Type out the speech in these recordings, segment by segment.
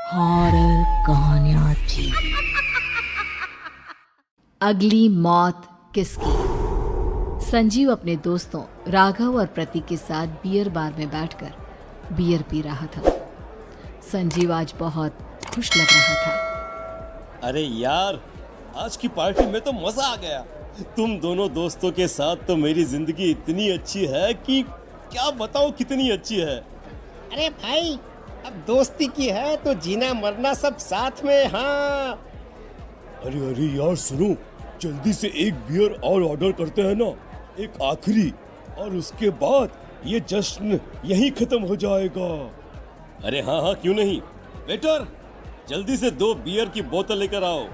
Horror कहानियां थी। अगली मौत किसकी? संजीव अपने दोस्तों राघव और प्रतीक के साथ बियर बार में बैठकर बियर पी रहा था। संजीव आज बहुत खुश लग रहा था। अरे यार, आज की पार्टी में तो मजा आ गया। तुम दोनों दोस्तों के साथ तो मेरी जिंदगी इतनी अच्छी है कि क्या बताऊं कितनी अच्छी है। अरे भाई, अब दोस्ती की है तो जीना मरना सब साथ में। हाँ अरे यार सुनो, जल्दी से एक बियर और ऑर्डर करते हैं ना, एक आखिरी, और उसके बाद ये जश्न यहीं खत्म हो जाएगा। अरे हाँ, क्यों नहीं। वेटर, जल्दी से 2 बियर की बोतल लेकर आओ।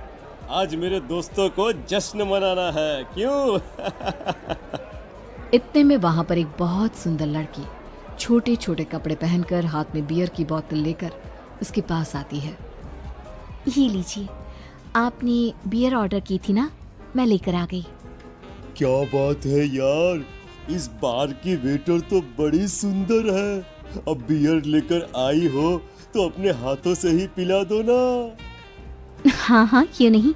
आज मेरे दोस्तों को जश्न मनाना है, क्यों? इतने में वहां पर एक बहुत सुंदर लड़की छोटे छोटे कपड़े पहनकर हाथ में बियर की बोतल लेकर उसके पास आती है। ये लीजिए, आपने बियर ऑर्डर की थी ना, मैं लेकर आ गई। क्या बात है यार, इस बार की वेटर तो बड़ी सुंदर है। अब बियर लेकर आई हो तो अपने हाथों से ही पिला दो ना। हाँ, क्यों नहीं,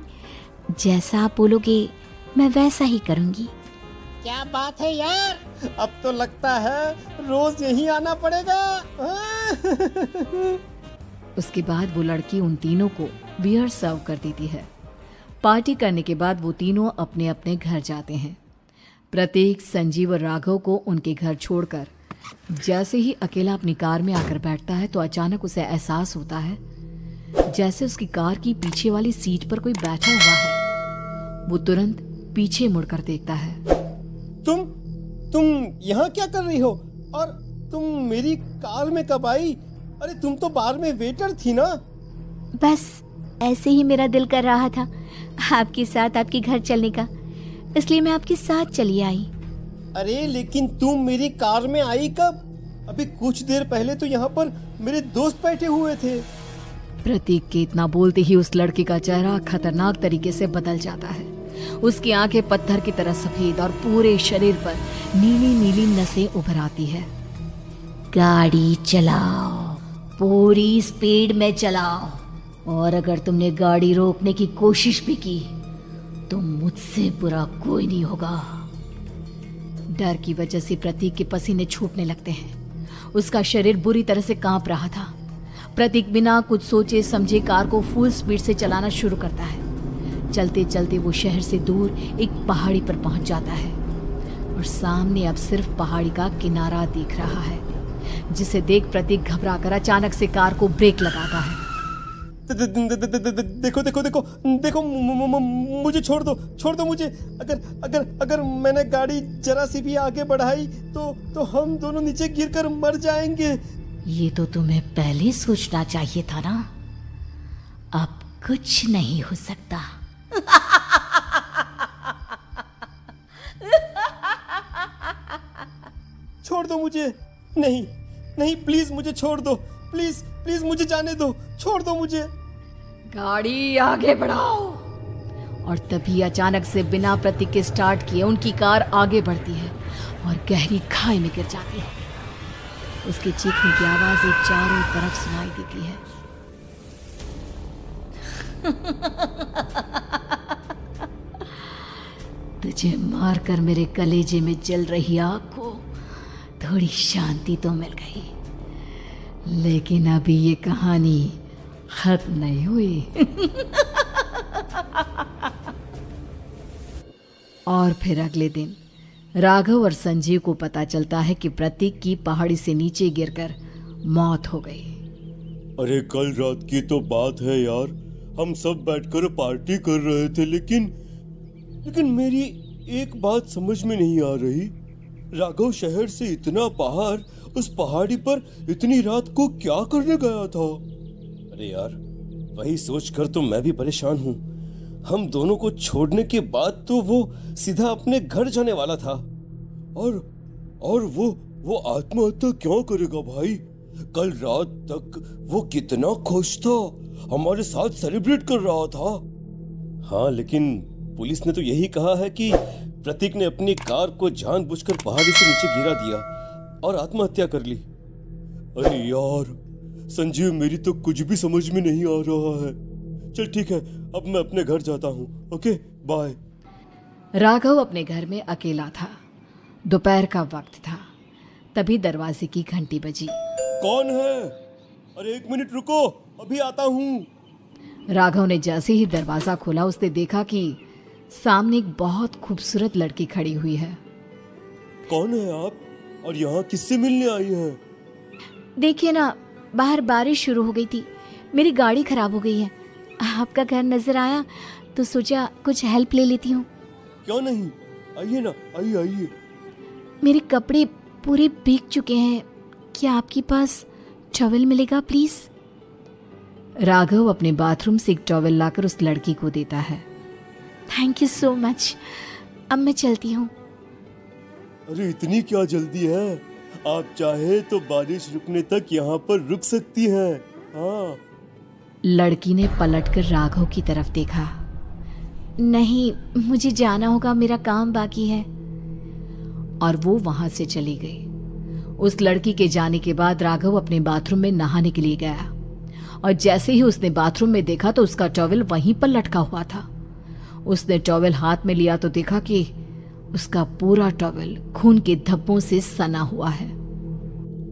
जैसा आप बोलोगे मैं वैसा ही करूँगी। क्या बात है यार, अब तो लगता है रोज यहीं आना पड़ेगा। उसके बाद वो लड़की उन तीनों को बियर सर्व कर देती है। पार्टी करने के बाद वो तीनों अपने अपने घर जाते हैं। प्रतीक, संजीव और राघव को उनके घर छोड़कर जैसे ही अकेला अपनी कार में आकर बैठता है तो अचानक उसे एहसास होता है जैसे उसकी कार की पीछे वाली सीट पर कोई बैठा हुआ है। वो तुरंत पीछे मुड़कर देखता है। तुम यहाँ क्या कर रही हो? और तुम मेरी कार में कब आई? अरे तुम तो बार में वेटर थी ना। बस ऐसे ही मेरा दिल कर रहा था आपके साथ आपके घर चलने का, इसलिए मैं आपके साथ चली आई। अरे लेकिन तुम मेरी कार में आई कब? अभी कुछ देर पहले तो यहाँ पर मेरे दोस्त बैठे हुए थे। प्रतीक के इतना बोलते ही उस लड़के का चेहरा खतरनाक तरीके से बदल जाता है। उसकी आंखें पत्थर की तरह सफेद और पूरे शरीर पर नीली नीली नसें उभर आती है। गाड़ी चलाओ, पूरी स्पीड में चलाओ, और अगर तुमने गाड़ी रोकने की कोशिश भी की तो मुझसे बुरा कोई नहीं होगा। डर की वजह से प्रतीक के पसीने छूटने लगते हैं। उसका शरीर बुरी तरह से कांप रहा था। प्रतीक बिना कुछ सोचे समझे कार को फुल स्पीड से चलाना शुरू करता है। चलते चलते वो शहर से दूर एक पहाड़ी पर पहुंच जाता है और सामने अब सिर्फ पहाड़ी का किनारा दिख रहा है, जिसे देख प्रतीक घबराकर अचानक से कार को ब्रेक लगाता है। देखो, मुझे छोड़ दो मुझे। अगर मैंने गाड़ी जरा सी भी आगे बढ़ाई तो हम दोनों नीचे गिरकर मर जाएंगे। ये तो तुम्हें पहले सोचना चाहिए था ना। अब कुछ नहीं हो सकता। छोड़ दो मुझे। नहीं, प्लीज मुझे छोड़ दो। प्लीज मुझे जाने दो। छोड़ दो मुझे। गाड़ी आगे बढ़ाओ। और तभी अचानक से बिना प्रतीक के स्टार्ट किए उनकी कार आगे बढ़ती है और गहरी खाई में गिर जाती है। उसके चीखने की आवाजें चारों तरफ सुनाई देती है। तुझे मारकर मेरे कलेजे में जल रही आग को थोड़ी शांति तो मिल गई, लेकिन अभी ये कहानी खत्म नहीं हुई। और फिर अगले दिन राघव और संजीव को पता चलता है कि प्रतीक की पहाड़ी से नीचे गिरकर मौत हो गई। अरे कल रात की तो बात है यार, हम सब बैठकर पार्टी कर रहे थे, लेकिन मेरी एक बात समझ में नहीं आ रही। राघव शहर से इतना बाहर उस पहाड़ी पर इतनी रात को क्या करने गया था? अरे यार, वही सोचकर तो मैं भी परेशान हूँ। हम दोनों को छोड़ने के बाद तो वो सीधा अपने घर जाने वाला था, और वो आत्महत्या क्यों करेगा भाई? कल रात तक वो कितना खुश था, हमारे साथ सेलिब्रेट कर रहा था। हाँ, लेकिन पुलिस ने तो यही कहा है कि प्रतीक ने अपनी कार को जानबूझकर पहाड़ी से नीचे गिरा दिया और आत्महत्या कर ली। अरे यार, संजीव, मेरी तो कुछ भी समझ में नहीं आ रहा है। चल ठीक है, अब मैं अपने घर जाता हूँ। Okay, bye. राघव अपने घर में अकेला था। दोपहर का वक्त था। तभी दरवाजे की घंटी बजी। कौन है? अरे 1 मिनट रुको, अभी आता हूँ। राघव ने जैसे ही दरवाजा खोला उसने देखा कि सामने एक बहुत खूबसूरत लड़की खड़ी हुई है। कौन है आप और यहाँ किससे मिलने आई हैं? देखिए ना, बाहर बारिश शुरू हो गई थी, मेरी गाड़ी खराब हो गई है। आपका घर नजर आया तो सोचा कुछ हेल्प ले लेती हूँ। क्यों नहीं, आइए ना, आइए आइए। मेरे कपड़े पूरे भीग चुके हैं, क्या आपके पास टॉवल मिलेगा प्लीज? राघव अपने बाथरूम से एक टॉवल लाकर उस लड़की को देता है। थैंक यू सो मच, अब मैं चलती हूँ। अरे इतनी क्या जल्दी है? आप चाहे तो बारिश रुकने तक यहाँ पर रुक सकती हैं। हाँ। लड़की ने पलटकर राघव की तरफ देखा। नहीं, मुझे जाना होगा, मेरा काम बाकी है। और वो वहां से चली गई। उस लड़की के जाने के बाद राघव अपने बाथरूम में नहाने के लिए गया और जैसे ही उसने बाथरूम में देखा तो उसका टॉवल वहीं पर लटका हुआ था। उसने टॉवल हाथ में लिया तो देखा कि उसका पूरा टॉवल खून के धब्बों से सना हुआ है।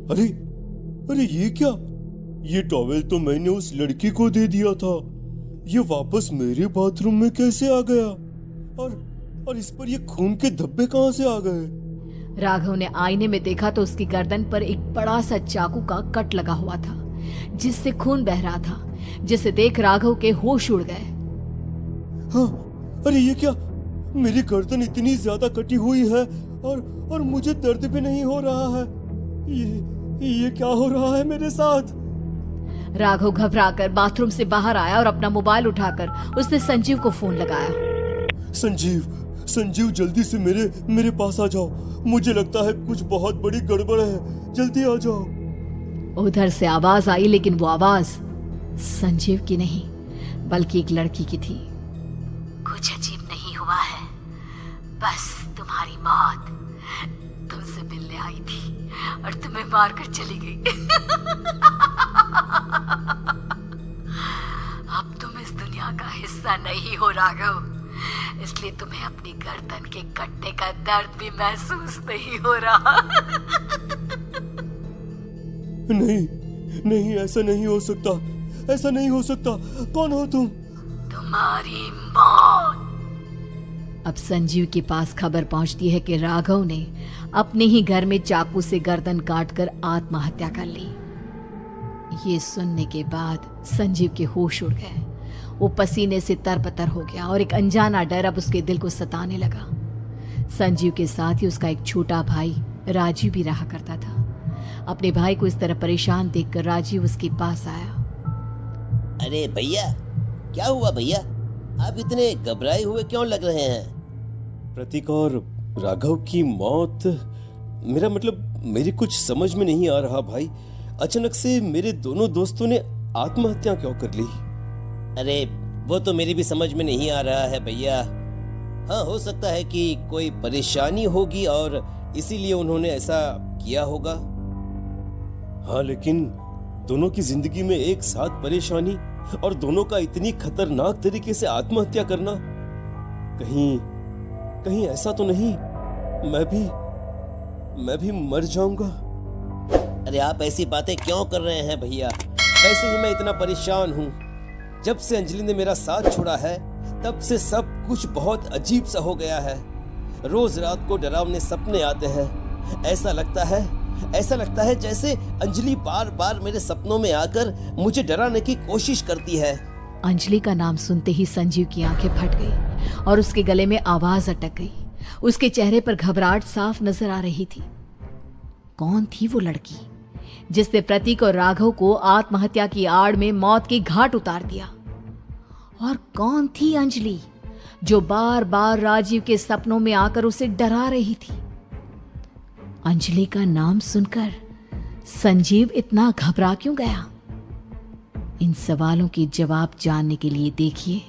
अरे अरे ये क्या? ये टॉवल तो मैंने उस लड़की को दे दिया था। ये वापस मेरे बाथरूम में कैसे आ गया? और इस पर ये खून के धब्बे कहां से आ गए? राघव ने आईने में देखा तो उसकी गर्दन पर एक बड़ा सा चाकू का कट लगा हुआ था जिससे खून बह रहा था, जिसे देख राघव के होश उड़ गए। हाँ, अरे ये क्या? मेरी गर्दन इतनी ज्यादा कटी हुई है और मुझे दर्द भी नहीं हो रहा है। ये क्या हो रहा है मेरे साथ? राघव घबराकर बाथरूम से बाहर आया और अपना मोबाइल उठाकर उसने संजीव को फोन लगाया। संजीव जल्दी से मेरे पास आ जाओ। मुझे लगता है कुछ बहुत बड़ी गड़बड़ है, जल्दी आ जाओ। उधर से आवाज आई, लेकिन वो आवाज संजीव की नहीं बल्कि एक लड़की की थी। कुछ अजीब नहीं हुआ है, बस तुम्हारी मौत तुमसे मिलने आई थी और तुम्हें मारकर चली गई। अब तुम इस दुनिया का हिस्सा नहीं हो राघव, इसलिए तुम्हें अपनी गर्दन के कटने का दर्द भी महसूस नहीं हो रहा। नहीं, ऐसा नहीं हो सकता, ऐसा नहीं हो सकता। कौन हो तुम? तुम्हारी मौत। अब संजीव के पास खबर पहुंचती है कि राघव ने अपने ही घर में चाकू से गर्दन काटकर आत्महत्या कर ली। ये सुनने के बाद संजीव के होश उड़ गए। वो पसीने से तरबतर हो गया और एक अनजाना डर अब उसके दिल को सताने लगा। संजीव के साथ ही उसका एक छोटा भाई राजीव भी रहा करता था। अपने भाई को इस तरह परेशान देखकर राजीव उसके पास आया। अरे भैया, क्या हुआ भैया? आप इतने घबराए हुए क्यों लग रहे हैं? प्रतीक और राघव की मौत, मेरा मतलब मेरी कुछ समझ में नहीं आ रहा भाई। अचानक से मेरे दोनों दोस्तों ने आत्महत्या क्यों कर ली? अरे वो तो मेरी भी समझ में नहीं आ रहा है भैया। हाँ, हो सकता है कि कोई परेशानी होगी और इसीलिए उन्होंने ऐसा किया होगा। हाँ, लेकिन दोनों की जिंदगी में एक साथ परेशानी और दोनों का इतनी खतरनाक तरीके से आत्महत्या करना, कहीं ऐसा तो नहीं मैं भी मर जाऊंगा? अरे आप ऐसी बातें क्यों कर रहे हैं भैया? वैसे ही मैं इतना परेशान हूँ। जब से अंजलि ने मेरा साथ छोड़ा है तब से सब कुछ बहुत अजीब सा हो गया है। रोज रात को डरावने सपने आते हैं। ऐसा लगता है जैसे अंजलि बार बार मेरे सपनों में आकर मुझे डराने की कोशिश करती है। अंजलि का नाम सुनते ही संजीव की आंखें फट गई और उसके गले में आवाज अटक गई। उसके चेहरे पर घबराहट साफ नजर आ रही थी। कौन थी वो लड़की जिसने प्रतीक और राघव को आत्महत्या की आड़ में मौत की घाट उतार दिया? और कौन थी अंजलि जो बार बार राजीव के सपनों में आकर उसे डरा रही थी? अंजलि का नाम सुनकर संजीव इतना घबरा क्यों गया? इन सवालों के जवाब जानने के लिए देखिए